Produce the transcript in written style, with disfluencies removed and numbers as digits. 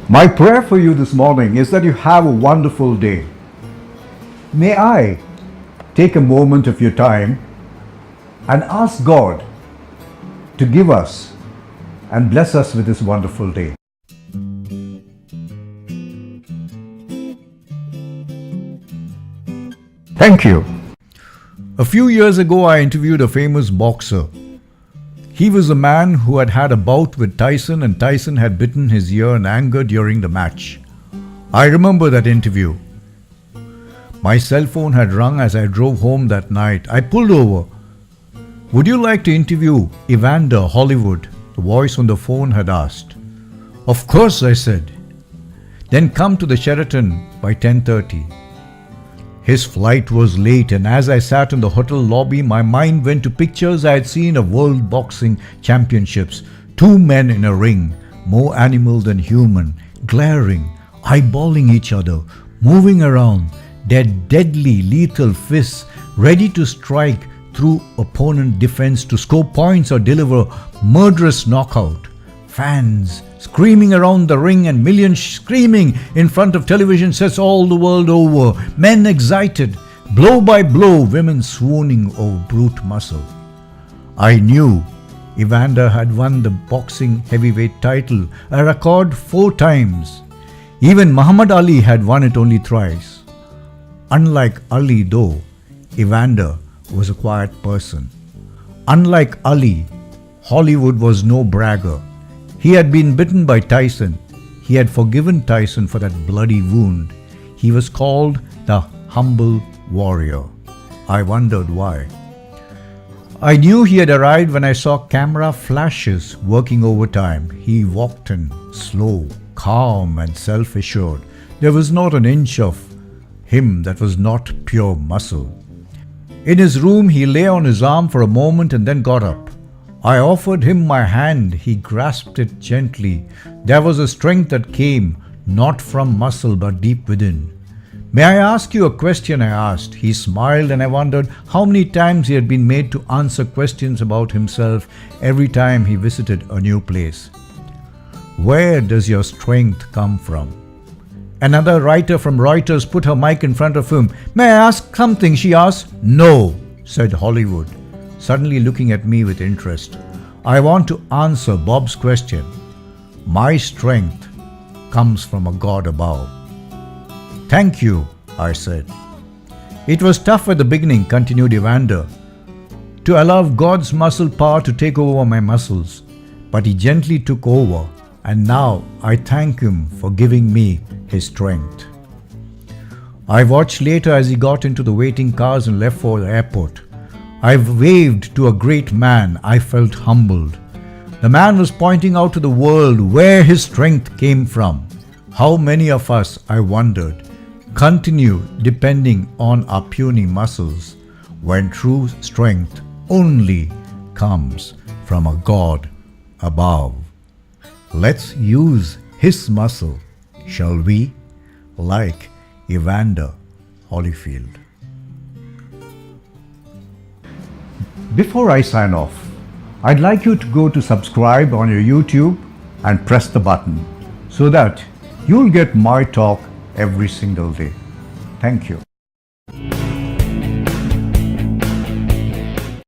My prayer for you this morning is that you have a wonderful day. May I take a moment of your time and ask God to give us and bless us with this wonderful day. Thank you. A few years ago, I interviewed a famous boxer. He was a man who had had a bout with Tyson, and Tyson had bitten his ear in anger during the match. I remember that interview. My cell phone had rung as I drove home that night. I pulled over. "Would you like to interview Evander Holyfield?" the voice on the phone had asked. "Of course," I said. "Then come to the Sheraton by 10:30. His flight was late, and as I sat in the hotel lobby, my mind went to pictures I had seen of World Boxing Championships. Two men in a ring, more animal than human, glaring, eyeballing each other, moving around, their deadly, lethal fists ready to strike through opponent defense to score points or deliver murderous knockout. Fans screaming around the ring and millions screaming in front of television sets all the world over. Men excited, blow by blow, women swooning over brute muscle. I knew Evander had won the boxing heavyweight title, a record 4 times. Even Muhammad Ali had won it only thrice. Unlike Ali though, Evander was a quiet person. Unlike Ali, Holyfield was no bragger. He had been bitten by Tyson. He had forgiven Tyson for that bloody wound. He was called the humble warrior. I wondered why. I knew he had arrived when I saw camera flashes working overtime. He walked in, slow, calm and self-assured. There was not an inch of him that was not pure muscle. In his room, he lay on his arm for a moment and then got up. I offered him my hand. He grasped it gently. There was a strength that came, not from muscle but deep within. "May I ask you a question?" I asked. He smiled, and I wondered how many times he had been made to answer questions about himself every time he visited a new place. "Where does your strength come from?" Another writer from Reuters put her mic in front of him. "May I ask something?" she asked. "No," said Holyfield, suddenly looking at me with interest. "I want to answer Bob's question. My strength comes from a God above." "Thank you," I said. "It was tough at the beginning," continued Evander, "to allow God's muscle power to take over my muscles. But He gently took over, and now I thank Him for giving me His strength." I watched later as he got into the waiting cars and left for the airport. I waved to a great man. I felt humbled. The man was pointing out to the world where his strength came from. How many of us, I wondered, continue depending on our puny muscles when true strength only comes from a God above? Let's use His muscle, shall we? Like Evander Holyfield. Before I sign off, I'd like you to go to subscribe on your YouTube and press the button so that you'll get my talk every single day. Thank you.